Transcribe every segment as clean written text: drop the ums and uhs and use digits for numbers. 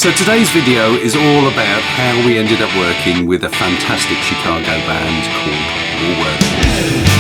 So today's video is all about how we ended up working with a fantastic Chicago band called Woolworthy.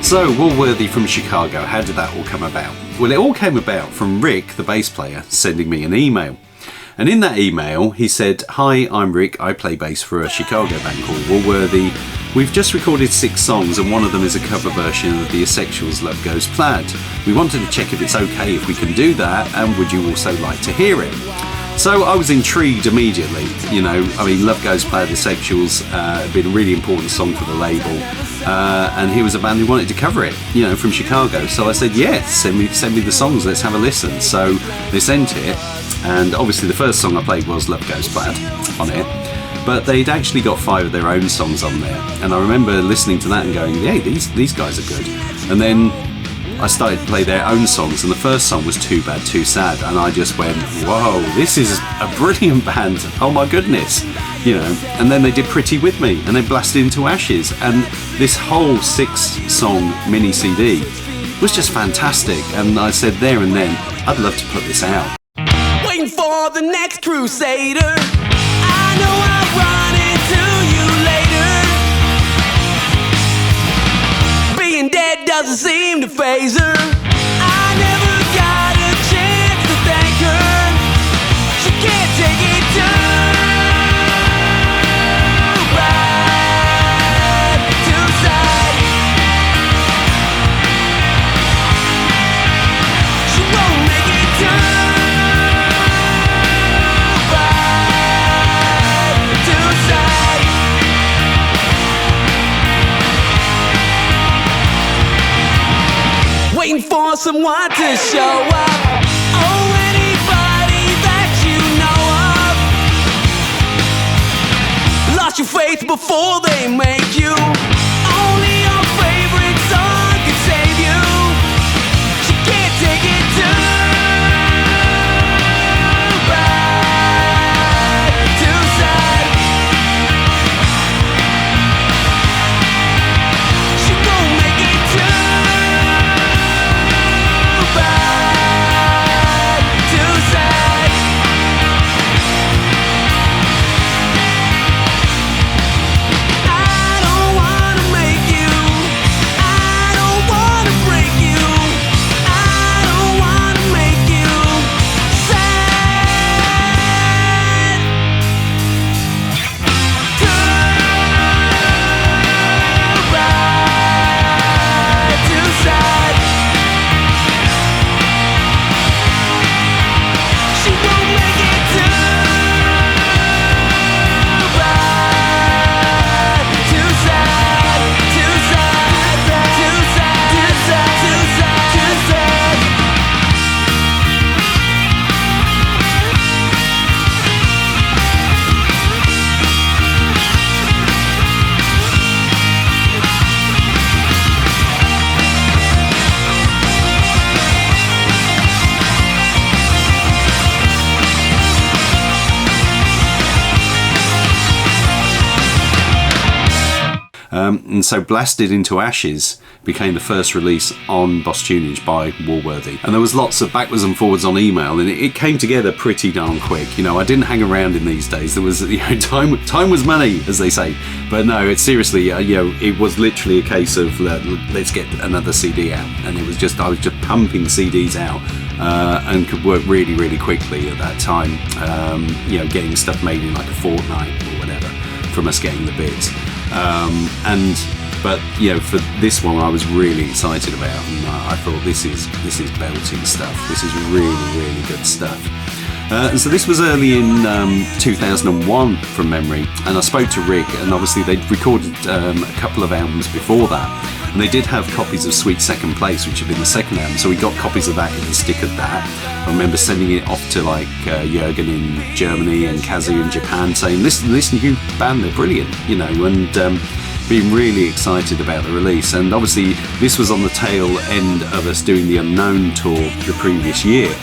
So, Woolworthy from Chicago, how did that all come about? Well, it all came about from Rick, the bass player, sending me an email. And in that email, he said, "Hi, I'm Rick. I play bass for a Chicago band called Woolworthy. We've just recorded 6 songs and one of them is a cover version of the Asexuals' Love Goes Plaid. We wanted to check if it's okay if we can do that and would you also like to hear it?" So I was intrigued immediately, you know. I mean, Love Goes Bad, The Sexuals had been a really important song for the label, and here was a band who wanted to cover it, you know, from Chicago. So I said, yeah, send me the songs, let's have a listen. So they sent it, and obviously the first song I played was Love Goes Bad on it, but they'd actually got 5 of their own songs on there, and I remember listening to that and going, hey, these guys are good. And then I started to play their own songs, and the first song was Too Bad, Too Sad, and I just went, whoa, this is a brilliant band, oh my goodness, you know. And then they did Pretty With Me, and then Blasted Into Ashes, and this whole 6-song mini CD was just fantastic, and I said there and then, I'd love to put this out. Waiting for the next crusader, I know I'll run into you later. Being dead doesn't seem to faze her. I never got a chance to thank her. She can't take it too bad, too sad. She won't make it too bad, too sad. Waiting for someone to show up. Oh, anybody that you know of. Lost your faith before they make you. Only your favorite song can save you. She can't take it too bad, too sad. She gon' make it too bad, too sad. I don't wanna make you, I don't wanna break you, I don't wanna make you sad. Too bad, too sad. She won't make it too bad, too sad, too sad, too sad, too sad, too sad, too sad. And so Blasted Into Ashes became the first release on Boss Tunage by Woolworthy. And there was lots of backwards and forwards on email, and it came together pretty darn quick. You know, I didn't hang around in these days. There was, you know, time was money, as they say. But no, it's seriously, you know, it was literally a case of let's get another CD out. And it was just, I was just pumping CDs out and could work really, really quickly at that time. You know, getting stuff made in like a fortnight or whatever from us getting the bits. But you know, for this one I was really excited about, and I thought this is belting stuff. This is really, really good stuff. And so this was early in 2001 from memory, and I spoke to Rick, and obviously they'd recorded a couple of albums before that, and they did have copies of Sweet Second Place, which had been the second album, so we got copies of that in the stick of that. I remember sending it off to like Jürgen in Germany and Kazu in Japan, saying listen to this new band, they're brilliant, you know, and being really excited about the release. And obviously this was on the tail end of us doing the Unknown tour the previous year.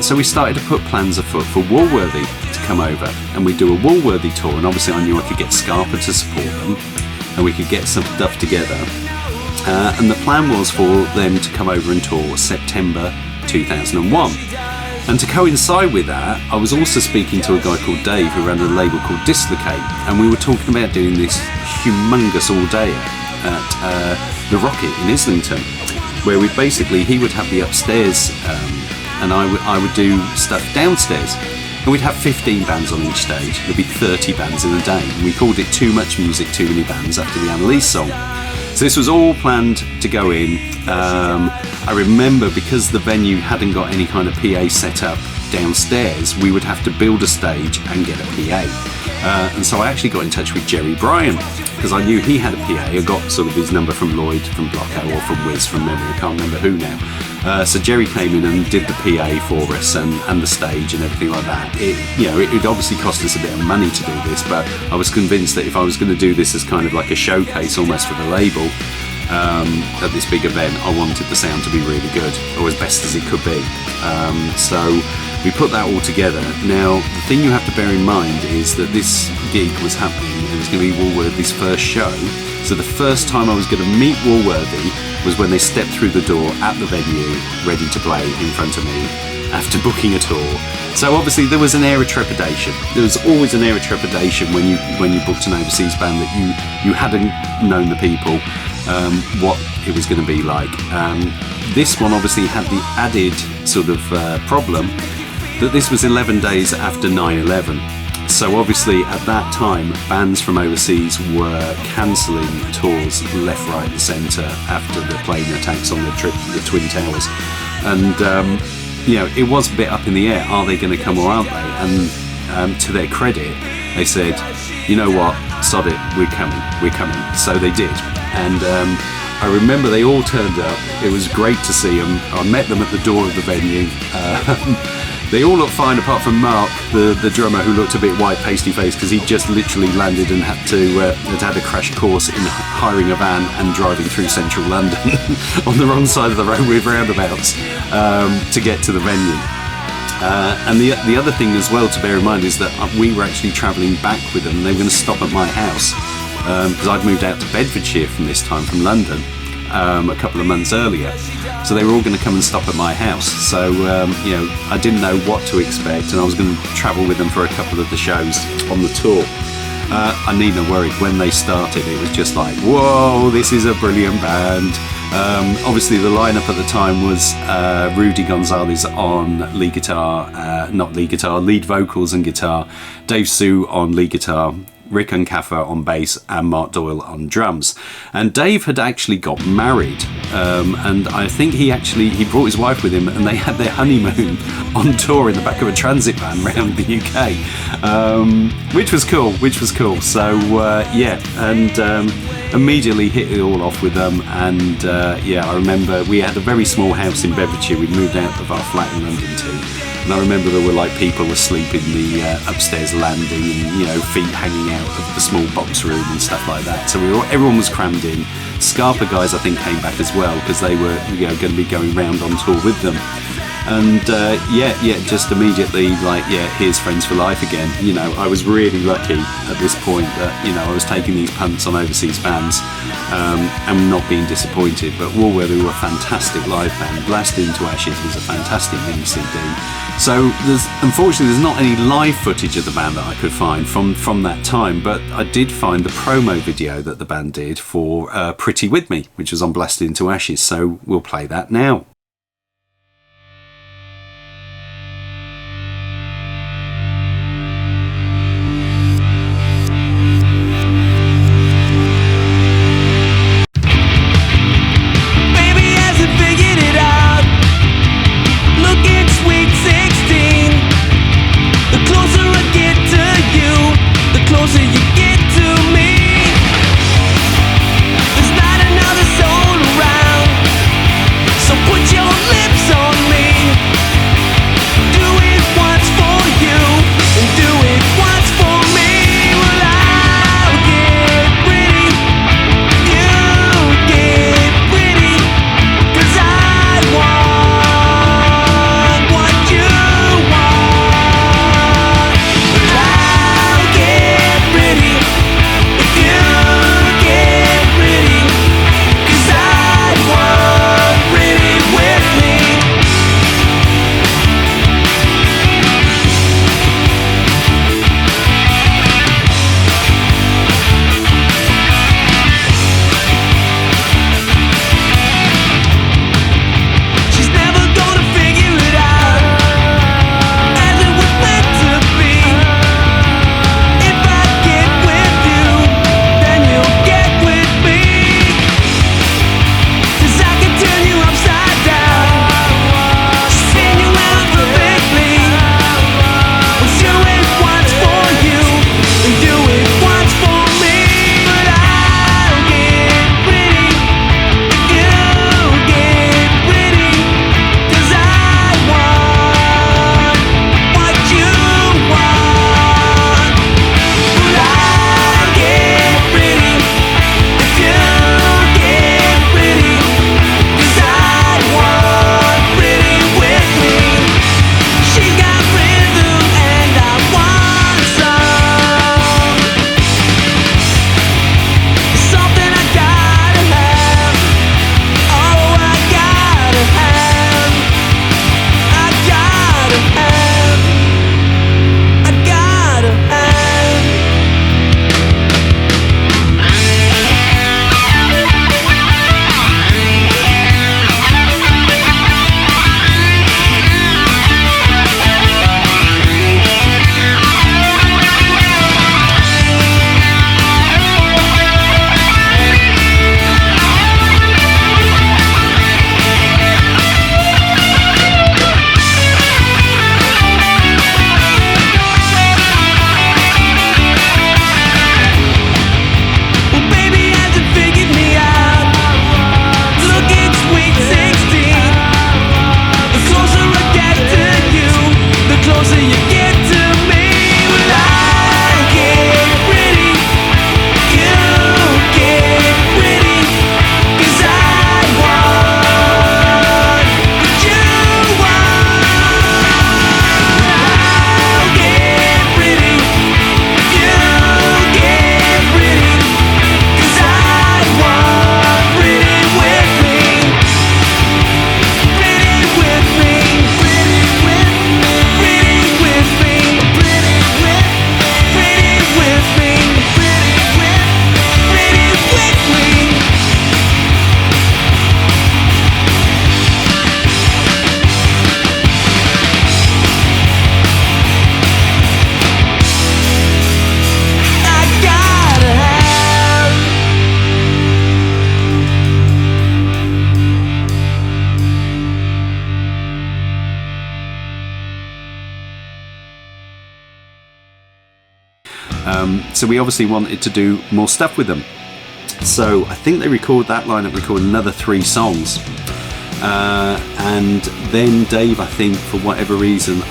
So we started to put plans afoot for Woolworthy to come over, and we'd do a Woolworthy tour, and obviously I knew I could get Scarpa to support them and we could get some stuff together. And the plan was for them to come over and tour September 2001. And to coincide with that, I was also speaking to a guy called Dave who ran a label called Dislocate, and we were talking about doing this humongous all-day at the Rocket in Islington, where he would have the upstairs and I would do stuff downstairs. And we'd have 15 bands on each stage. There'd be 30 bands in a day. And we called it Too Much Music, Too Many Bands after the Annalise song. So this was all planned to go in. I remember because the venue hadn't got any kind of PA set up downstairs, we would have to build a stage and get a PA. And so I actually got in touch with Jerry Bryan because I knew he had a PA. I got sort of his number from Lloyd, from Blocko, or from Wiz from memory. I can't remember who now. So Jerry came in and did the PA for us and the stage and everything like that. It obviously cost us a bit of money to do this, but I was convinced that if I was going to do this as kind of like a showcase almost for the label, at this big event, I wanted the sound to be really good, or as best as it could be. So we put that all together. Now, the thing you have to bear in mind is that this gig was happening, and it was going to be Woolworthy's first show. So the first time I was going to meet Woolworthy was when they stepped through the door at the venue, ready to play in front of me, after booking a tour. So obviously there was an air of trepidation. There was always an air of trepidation when you booked an overseas band that you hadn't known the people, what it was going to be like. This one obviously had the added sort of problem that this was 11 days after 9/11. So obviously at that time, bands from overseas were cancelling tours left, right and centre after the plane attacks on the Twin Towers. And it was a bit up in the air. Are they going to come or aren't they? And to their credit, they said, you know what, sod it, we're coming. So they did. And I remember they all turned up. It was great to see them. I met them at the door of the venue. They all looked fine apart from Mark, the drummer, who looked a bit white, pasty-faced because he just literally landed and had a crash course in hiring a van and driving through central London on the wrong side of the road with roundabouts to get to the venue. And the other thing as well to bear in mind is that we were actually travelling back with them. They were going to stop at my house because I'd moved out to Bedfordshire from London a couple of months earlier. So they were all going to come and stop at my house. So, I didn't know what to expect, and I was going to travel with them for a couple of the shows on the tour. I needn't worry, when they started, it was just like, whoa, this is a brilliant band. Obviously, the lineup at the time was Rudy Gonzalez on lead vocals and guitar, Dave Sue on lead guitar, Rick Uncaffer on bass, and Mark Doyle on drums. And Dave had actually got married, and I think he brought his wife with him, and they had their honeymoon on tour in the back of a transit van around the UK, which was cool. So immediately hit it all off with them. And I remember we had a very small house in Bedfordshire. We'd moved out of our flat in London too. And I remember there were like people asleep in the upstairs landing, and feet hanging out of the small box room and stuff like that. So everyone was crammed in. Scarpa guys I think came back as well because they were going to be going round on tour with them. And just immediately here's friends for life again. I was really lucky at this point that I was taking these punts on overseas bands and not being disappointed. But Woolworthy were a fantastic live band. Blasted Into Ashes was a fantastic mini CD. So unfortunately there's not any live footage of the band that I could find from that time, but I did find the promo video that the band did for Pretty With Me, which was on Blasted Into Ashes. So we'll play that now. Put So we obviously wanted to do more stuff with them. So I think they recorded another 3 songs. And then Dave, I think, for whatever reason,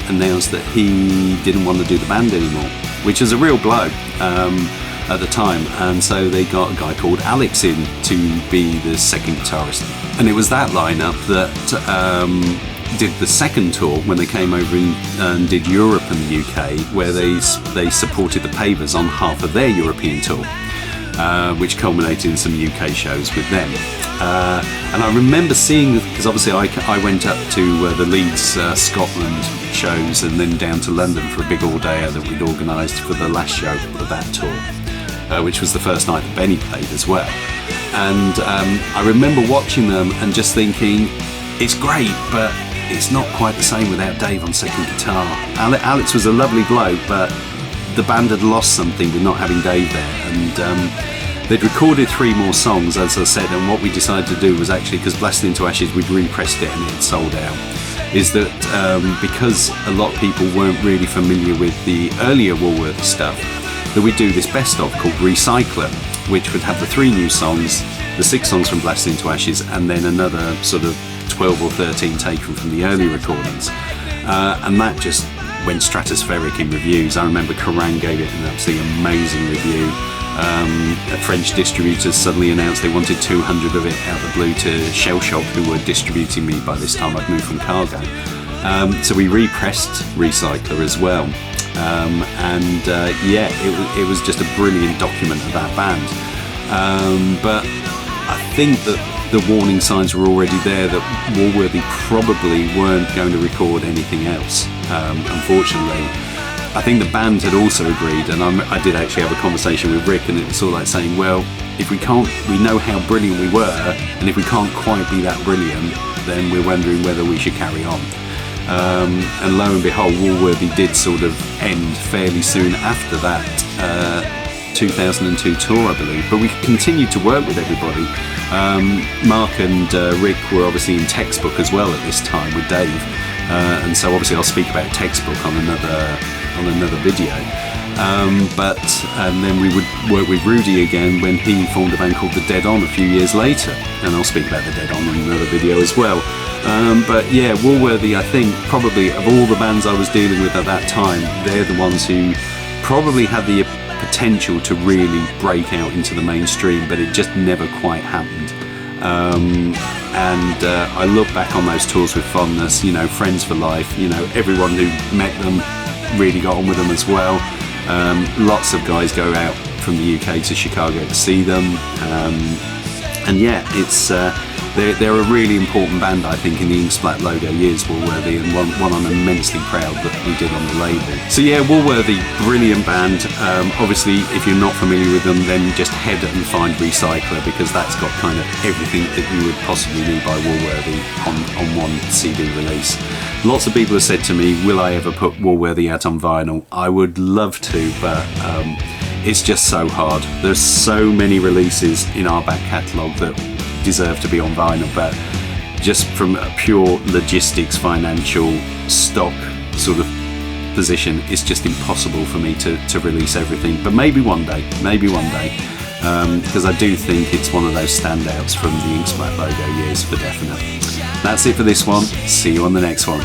announced that he didn't want to do the band anymore, which was a real blow at the time. And so they got a guy called Alex in to be the second guitarist. And it was that lineup that did the second tour when they came over and did Europe and the UK, where they supported the Pavers on half of their European tour. Which culminated in some UK shows with them. And I remember seeing, because obviously I went up to the Leeds, Scotland shows, and then down to London for a big all-dayer that we'd organised for the last show of that tour, which was the first night that Benny played as well. And I remember watching them and just thinking, it's great, but it's not quite the same without Dave on second guitar. Alex was a lovely bloke, but the band had lost something with not having Dave there, and they'd recorded 3 more songs, as I said, and what we decided to do was actually, because Blasted Into Ashes, we'd repressed it and it had sold out, is that because a lot of people weren't really familiar with the earlier Woolworthy stuff, that we'd do this best of called Recycler, which would have the 3 new songs, the 6 songs from Blasted Into Ashes, and then another sort of 12 or 13 taken from the early recordings. And that just went stratospheric in reviews. I remember Kerrang gave it an absolutely amazing review. French distributors suddenly announced they wanted 200 of it out of the blue to Shell Shock, who were distributing me by this time. I'd moved from Cargo. So we repressed Recycler as well. It was just a brilliant document of that band. But I think that the warning signs were already there that Woolworthy probably weren't going to record anything else, unfortunately. I think the band had also agreed, and I did actually have a conversation with Rick, and it was sort of like saying, well, if we know how brilliant we were, and if we can't quite be that brilliant, then we're wondering whether we should carry on. And lo and behold, Woolworthy did sort of end fairly soon after that 2002 tour, I believe, but we continued to work with everybody. Mark and Rick were obviously in Textbook as well at this time with Dave, and so obviously I'll speak about Textbook on another video. And then we would work with Rudy again when he formed a band called The Dead On a few years later, and I'll speak about The Dead On in another video as well. But yeah, Woolworthy, I think probably of all the bands I was dealing with at that time, they're the ones who probably had the potential to really break out into the mainstream, but it just never quite happened. I look back on those tours with fondness, friends for life, everyone who met them really got on with them as well. Lots of guys go out from the UK to Chicago to see them. They're a really important band, I think, in the Inksplat logo years, Woolworthy, and one I'm immensely proud that we did on the label. So yeah, Woolworthy, brilliant band. Obviously, if you're not familiar with them, then just head and find Recycler, because that's got kind of everything that you would possibly need by Woolworthy on one CD release. Lots of people have said to me, will I ever put Woolworthy out on vinyl? I would love to, but it's just so hard. There's so many releases in our back catalogue that deserve to be on vinyl, but just from a pure logistics, financial, stock sort of position, it's just impossible for me to release everything. But maybe one day, because I do think it's one of those standouts from the Inksplat logo years for definite. That's it for this one. See you on the next one.